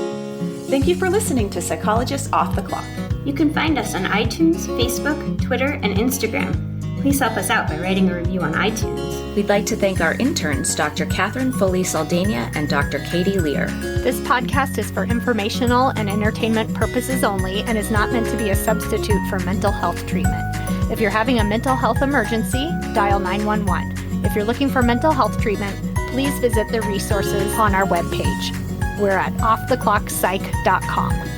Thank you for listening to Psychologists Off the Clock. You can find us on iTunes, Facebook, Twitter, and Instagram. Please help us out by writing a review on iTunes. We'd like to thank our interns, Dr. Catherine Foley Saldana and Dr. Katie Lear. This podcast is for informational and entertainment purposes only and is not meant to be a substitute for mental health treatment. If you're having a mental health emergency, dial 911. If you're looking for mental health treatment, please visit the resources on our webpage. We're at offtheclockpsych.com.